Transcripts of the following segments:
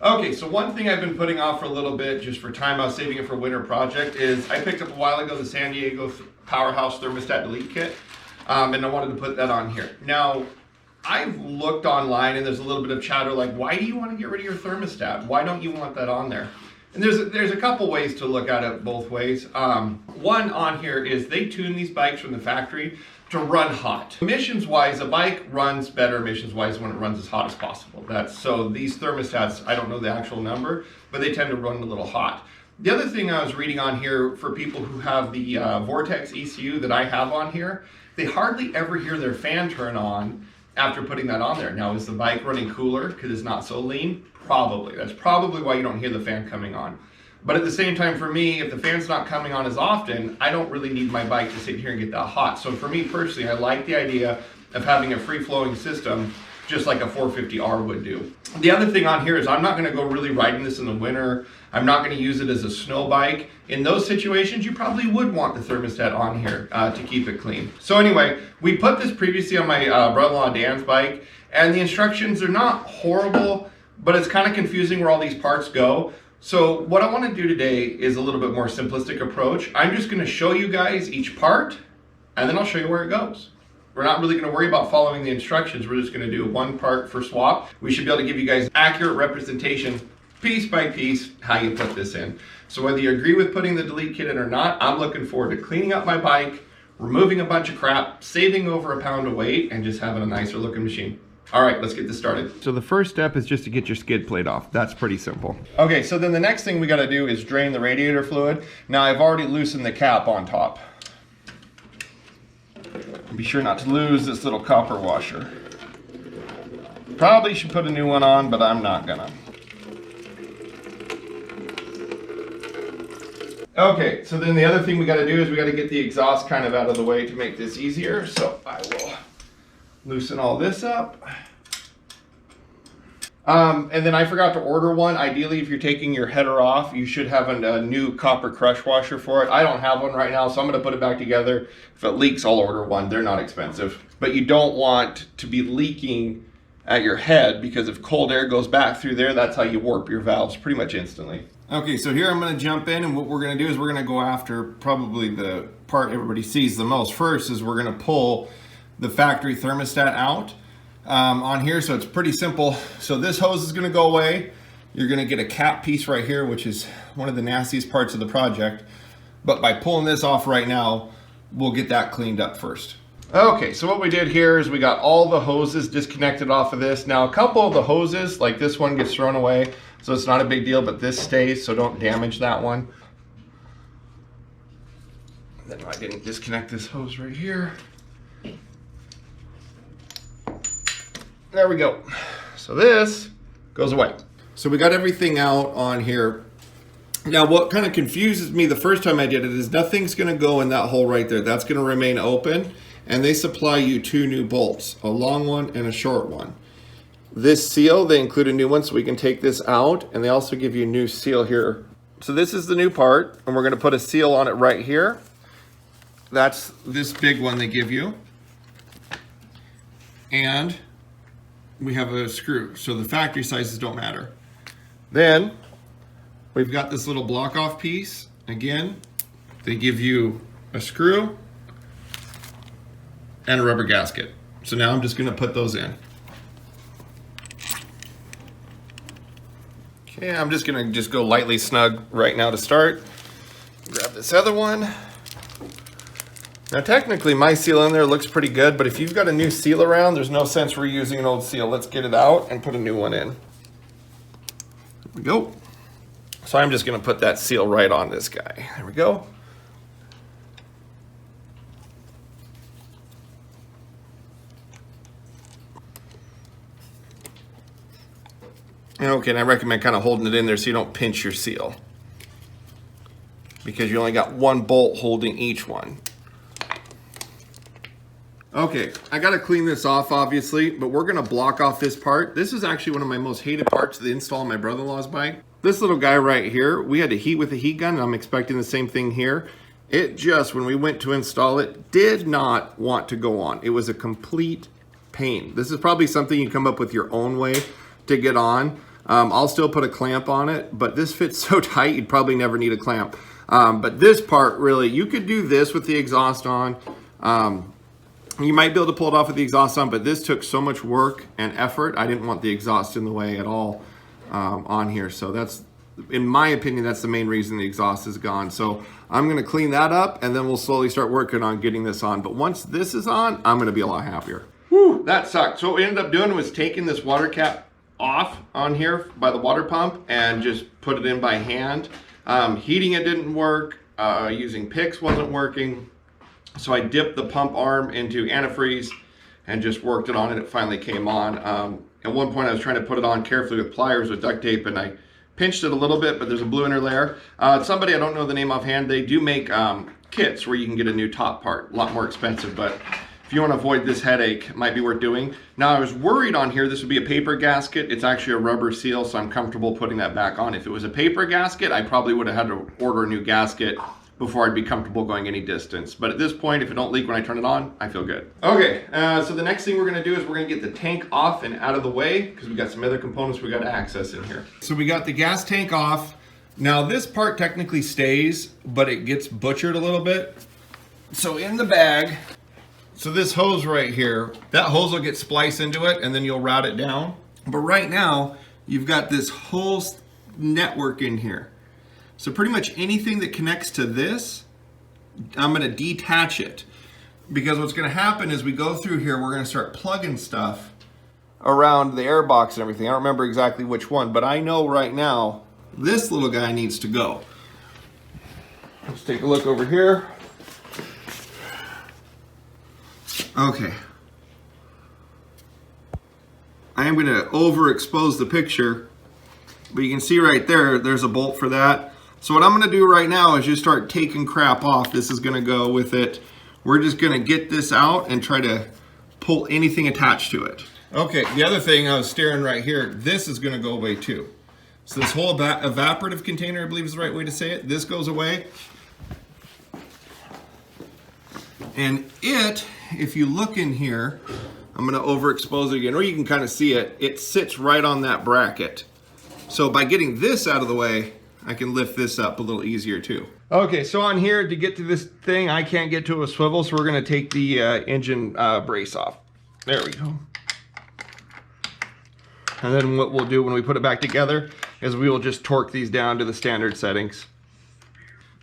Okay, so one thing I've been putting off for a little bit, just for time, I was saving it for winter project, is I picked up a while ago the San Diego Powerhouse Thermostat Delete Kit, and I wanted to put that on here. Now, I've looked online and there's a little bit of chatter like, why do you want to get rid of your thermostat? Why don't you want that on there? And there's a couple ways to look at it both ways. One on here is they tune these bikes from the factory to run hot. Emissions wise, a bike runs better emissions wise when it runs as hot as possible. So these thermostats, I don't know the actual number, but they tend to run a little hot. The other thing I was reading on here for people who have the Vortex ECU that I have on here, they hardly ever hear their fan turn on after putting that on there. Now, is the bike running cooler because it's not so lean? Probably. That's probably why you don't hear the fan coming on. But at the same time, for me, if the fan's not coming on as often, I don't really need my bike to sit here and get that hot. So for me personally, I like the idea of having a free-flowing system just like a 450R would do. The other thing on here is I'm not going to go really riding this in the winter. I'm not going to use it as a snow bike. In those situations, you probably would want the thermostat on here to keep it clean. So anyway, we put this previously on my brother-in-law Dan's bike, and the instructions are not horrible, but it's kind of confusing where all these parts go. So what I want to do today is a little bit more simplistic approach. I'm just going to show you guys each part, and then I'll show you where it goes. We're not really going to worry about following the instructions. We're just going to do one part for swap. We should be able to give you guys accurate representation, piece by piece, how you put this in. So whether you agree with putting the delete kit in or not, I'm looking forward to cleaning up my bike, removing a bunch of crap, saving over a pound of weight, and just having a nicer looking machine. All right, let's get this started. So the first step is just to get your skid plate off. That's pretty simple. Okay, so then the next thing we got to do is drain the radiator fluid. Now I've already loosened the cap on top. Be sure not to lose this little copper washer. Probably should put a new one on, but I'm not gonna. Okay, so then the other thing we got to do is we got to get the exhaust kind of out of the way to make this easier. So I will loosen all this up. And then I forgot to order one. Ideally, if you're taking your header off, you should have a new copper crush washer for it. I don't have one right now, so I'm going to put it back together. If it leaks, I'll order one. They're not expensive. But you don't want to be leaking at your head, because if cold air goes back through there, that's how you warp your valves pretty much instantly. Okay, so here I'm going to jump in, and what we're going to do is we're going to go after probably the part everybody sees the most. First is we're going to pull the factory thermostat out on here, so it's pretty simple. So this hose is going to go away. You're going to get a cap piece right here, which is one of the nastiest parts of the project. But by pulling this off right now, we'll get that cleaned up first. Okay, so what we did here is we got all the hoses disconnected off of this. Now a couple of the hoses, like this one, gets thrown away, so it's not a big deal, but this stays, so don't damage that one. Then I didn't disconnect this hose right here. There we go. So this goes away. So we got everything out on here. Now what kind of confuses me the first time I did it is nothing's going to go in that hole right there. That's going to remain open. And they supply you two new bolts, a long one and a short one. This seal, they include a new one so we can take this out, and they also give you a new seal here. So this is the new part, and we're going to put a seal on it right here. That's this big one they give you. And we have a screw, so the factory sizes don't matter. Then we've got this little block off piece. Again, they give you a screw and a rubber gasket. So now I'm just going to put those in. Okay, I'm just going to go lightly snug right now to start. Grab this other one. Now technically my seal in there looks pretty good, but if you've got a new seal around, there's no sense reusing an old seal. Let's get it out and put a new one in. There we go. So I'm just going to put that seal right on this guy. There we go. Okay, and I recommend kind of holding it in there so you don't pinch your seal, because you only got one bolt holding each one. Okay, I got to clean this off obviously, but we're going to block off this part. This is actually one of my most hated parts of the install on my brother-in-law's bike. This little guy right here, we had to heat with a heat gun, and I'm expecting the same thing here. It just, when we went to install it, did not want to go on. It was a complete pain. This is probably something you come up with your own way to get on. I'll still put a clamp on it, but this fits so tight you'd probably never need a clamp. But this part really, you could do this with the exhaust on. You might be able to pull it off with the exhaust on, but this took so much work and effort. I didn't want the exhaust in the way at all on here. So that's, in my opinion, that's the main reason the exhaust is gone. So I'm gonna clean that up and then we'll slowly start working on getting this on. But once this is on, I'm gonna be a lot happier. Whew, that sucked. So what we ended up doing was taking this water cap off on here by the water pump and just put it in by hand. Heating it didn't work, using picks wasn't working. So I dipped the pump arm into antifreeze and just worked it on and it finally came on. At one point I was trying to put it on carefully with pliers with duct tape and I pinched it a little bit, but there's a blue inner layer. Somebody, I don't know the name offhand, they do make kits where you can get a new top part, a lot more expensive, but if you want to avoid this headache, it might be worth doing. Now I was worried on here, this would be a paper gasket. It's actually a rubber seal, so I'm comfortable putting that back on. If it was a paper gasket, I probably would have had to order a new gasket before I'd be comfortable going any distance. But at this point, if it don't leak when I turn it on, I feel good. Okay, so the next thing we're gonna do is we're gonna get the tank off and out of the way because we got some other components we gotta access in here. So we got the gas tank off. Now this part technically stays, but it gets butchered a little bit. So in the bag, so this hose right here, that hose will get spliced into it and then you'll route it down. But right now, you've got this whole network in here. So pretty much anything that connects to this, I'm gonna detach it. Because what's gonna happen is we go through here, we're gonna start plugging stuff around the air box and everything. I don't remember exactly which one, but I know right now, this little guy needs to go. Let's take a look over here. Okay. I am gonna overexpose the picture, but you can see right there, there's a bolt for that. So what I'm gonna do right now is just start taking crap off. This is gonna go with it. We're just gonna get this out and try to pull anything attached to it. Okay, the other thing I was staring right here, this is gonna go away too. So this whole evaporative container, I believe is the right way to say it, this goes away. And it, if you look in here, I'm gonna overexpose it again, or you can kind of see it, it sits right on that bracket. So by getting this out of the way, I can lift this up a little easier too. Okay, so on here, to get to this thing, I can't get to a swivel, so we're gonna take the engine brace off. There we go. And then what we'll do when we put it back together is we will just torque these down to the standard settings.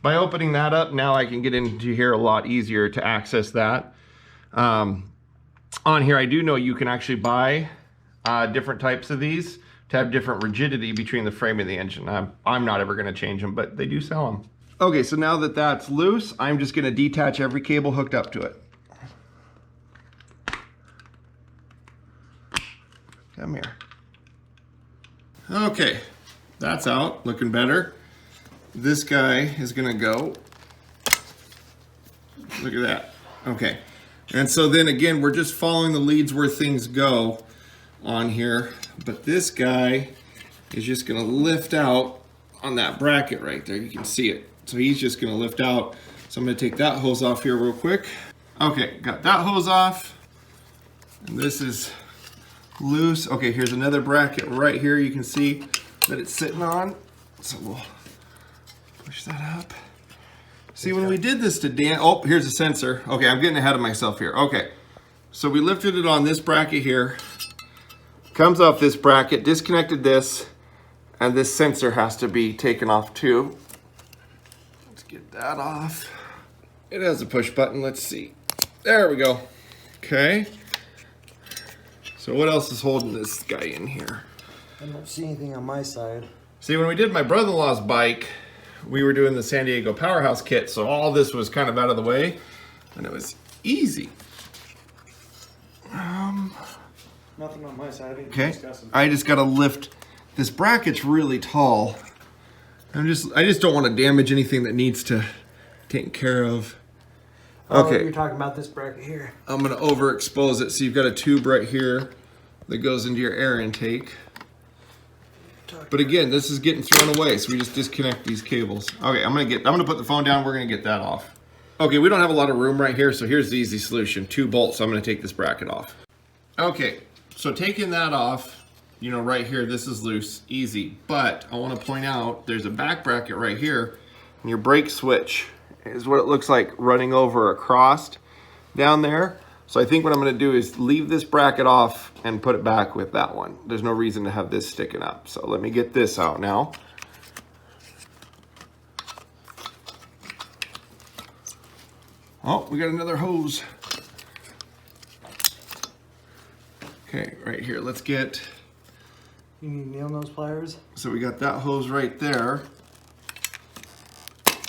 By opening that up, now I can get into here a lot easier to access that. On here, I do know you can actually buy different types of these to have different rigidity between the frame and the engine. I'm not ever gonna change them, but they do sell them. Okay, so now that that's loose, I'm just gonna detach every cable hooked up to it. Come here. Okay, that's out, looking better. This guy is gonna go. Look at that, okay. And so then again, we're just following the leads where things go on here, but this guy is just gonna lift out on that bracket right there. You can see it. So he's just gonna lift out. So I'm gonna take that hose off here real quick. Okay, got that hose off. And this is loose. Okay, here's another bracket right here. You can see that it's sitting on. So we'll push that up. See, when we did this to Dan, oh, here's a sensor. Okay, I'm getting ahead of myself here. Okay, so we lifted it on this bracket here. Comes off this bracket, disconnected this, and this sensor has to be taken off too. Let's get that off. It has a push button, let's see. There we go. Okay. So what else is holding this guy in here? I don't see anything on my side. See, when we did my brother-in-law's bike, we were doing the San Diego Powerhouse kit, so all this was kind of out of the way, and it was easy. Nothing on my side. Okay, I just gotta lift. This bracket's really tall. I just don't want to damage anything that needs to take care of. Okay. Oh, you're talking about this bracket here. I'm gonna overexpose it. So you've got a tube right here that goes into your air intake. But again, this is getting thrown away, so we just disconnect these cables. Okay, I'm gonna put the phone down. We're gonna get that off. Okay, we don't have a lot of room right here, so here's the easy solution. 2 bolts. So I'm gonna take this bracket off. Okay, so taking that off, you know, right here, this is loose, easy. But I want to point out there's a back bracket right here, and your brake switch is what it looks like running over across down there. So I think what I'm going to do is leave this bracket off and put it back with that one. There's no reason to have this sticking up. So let me get this out now. Oh, we got another hose. Okay, right here, let's get... You need nail nose pliers? So we got that hose right there.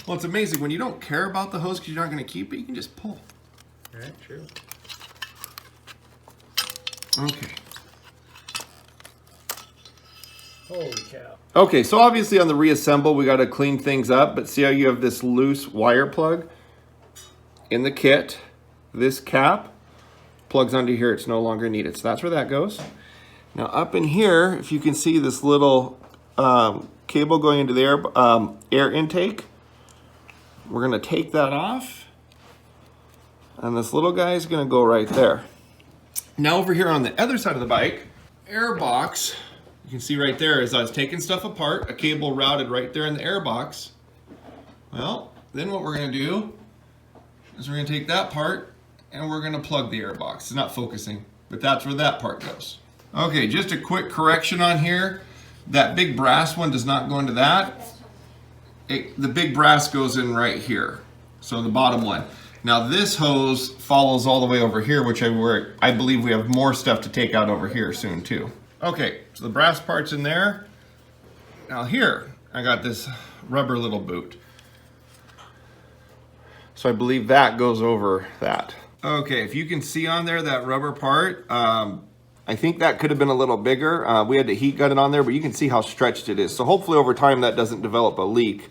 Well, it's amazing when you don't care about the hose because you're not going to keep it, you can just pull. Right, true. Okay. Holy cow. Okay, so obviously on the reassemble, we got to clean things up, but see how you have this loose wire plug in the kit? This cap plugs onto here, it's no longer needed. So that's where that goes. Now up in here, if you can see this little cable going into the air intake, we're gonna take that off, and this little guy is gonna go right there. Now over here on the other side of the bike, air box, you can see right there as I was taking stuff apart, a cable routed right there in the air box. Well, then what we're gonna do is we're gonna take that part and we're gonna plug the air box. It's not focusing, but that's where that part goes. Okay, just a quick correction on here. That big brass one does not go into that. The big brass goes in right here. So the bottom one. Now this hose follows all the way over here, which I believe we have more stuff to take out over here soon too. Okay, so the brass part's in there. Now here, I got this rubber little boot. So I believe that goes over that. Okay, if you can see on there that rubber part, I think that could have been a little bigger. We had to heat gun it on there, but you can see how stretched it is. So hopefully over time that doesn't develop a leak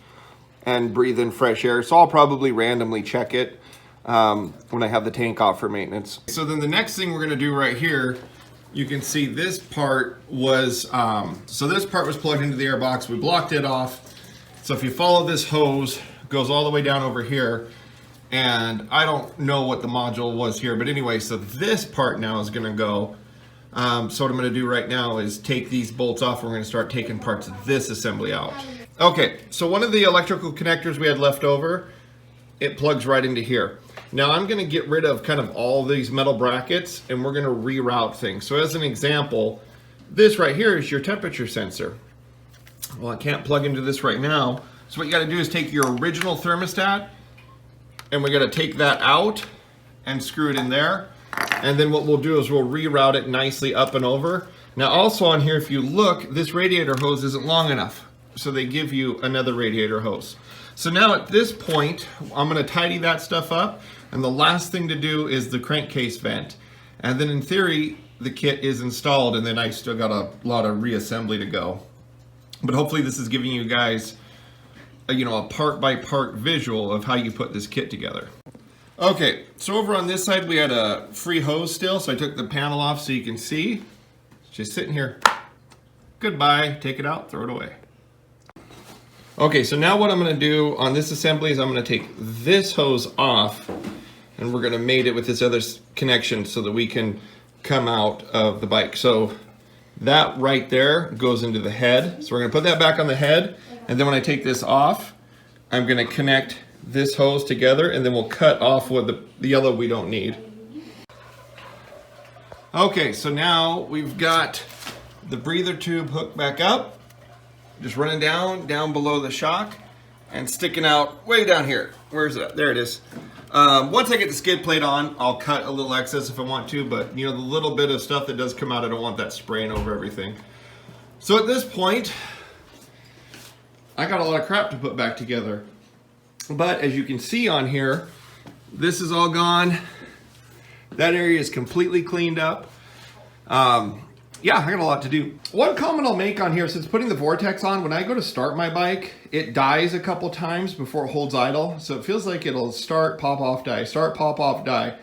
and breathe in fresh air. So I'll probably randomly check it when I have the tank off for maintenance. So then the next thing we're gonna do right here, you can see this part was, so this part was plugged into the air box. We blocked it off. So if you follow this hose, it goes all the way down over here. And I don't know what the module was here, but anyway, so this part now is gonna go. So what I'm gonna do right now is take these bolts off. We're gonna start taking parts of this assembly out. Okay, so one of the electrical connectors we had left over, it plugs right into here. Now I'm gonna get rid of kind of all these metal brackets and we're gonna reroute things. So as an example, this right here is your temperature sensor. Well, I can't plug into this right now. So what you gotta do is take your original thermostat and we gotta take that out and screw it in there. And then what we'll do is we'll reroute it nicely up and over. Now also on here, if you look, this radiator hose isn't long enough. So they give you another radiator hose. So now at this point, I'm gonna tidy that stuff up. And the last thing to do is the crankcase vent. And then in theory, the kit is installed and then I still got a lot of reassembly to go. But hopefully this is giving you guys a part by part visual of how you put this kit together. Okay, so over on this side we had a free hose still, so I took the panel off so you can see. It's just sitting here. Goodbye, take it out, throw it away. Okay, so now what I'm gonna do on this assembly is I'm gonna take this hose off and we're gonna mate it with this other connection so that we can come out of the bike. So that right there goes into the head. So we're gonna put that back on the head. And then when I take this off, I'm gonna connect this hose together and then we'll cut off what the yellow we don't need. Okay, so now we've got the breather tube hooked back up, just running down below the shock and sticking out way down here. Where is it? There it is. Once I get the skid plate on, I'll cut a little excess if I want to, but the little bit of stuff that does come out, I don't want that spraying over everything. So at this point, I got a lot of crap to put back together. But as you can see on here, this is all gone. That area is completely cleaned up. Yeah, I got a lot to do. One comment I'll make on here, since putting the Vortex on, when I go to start my bike, it dies a couple times before it holds idle. So it feels like it'll start, pop off, die, start, pop off, die.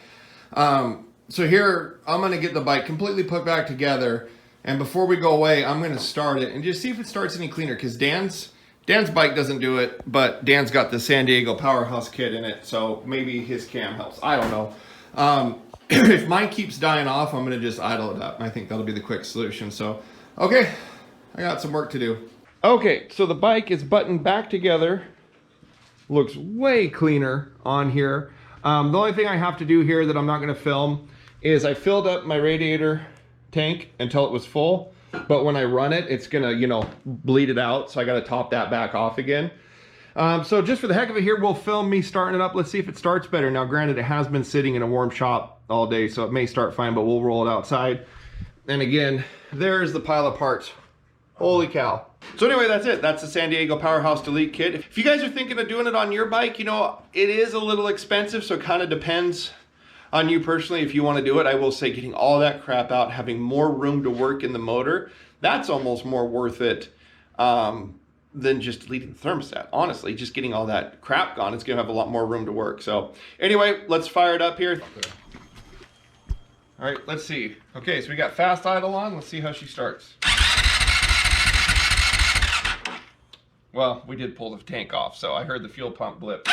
So here, I'm gonna get the bike completely put back together. And before we go away, I'm gonna start it and just see if it starts any cleaner, because Dan's bike doesn't do it, but Dan's got the San Diego Powerhouse kit in it, so maybe his cam helps. I don't know. If mine keeps dying off, I'm gonna just idle it up. I think that'll be the quick solution. So Okay, I got some work to do. Okay, so the bike is buttoned back together. Looks way cleaner on here. The only thing I have to do here that I'm not gonna film is I filled up my radiator tank until it was full, but when I run it, it's gonna, you know, bleed it out, so I gotta top that back off again. So just for the heck of it here, we'll film me starting it up. Let's see if it starts better. Now, granted, it has been sitting in a warm shop all day, so it may start fine, but we'll roll it outside. And again, there's the pile of parts. Holy cow. So anyway, that's it. That's the San Diego Powerhouse Delete Kit. If you guys are thinking of doing it on your bike, you know, it is a little expensive, so it kind of depends on you personally if you want to do it. I will say getting all that crap out, having more room to work in the motor, that's almost more worth it than just deleting the thermostat. Honestly, just getting all that crap gone, it's gonna have a lot more room to work. So anyway, let's fire it up here. All right, let's see. Okay, so we got fast idle on. Let's see how she starts. Well, we did pull the tank off, so I heard the fuel pump blip.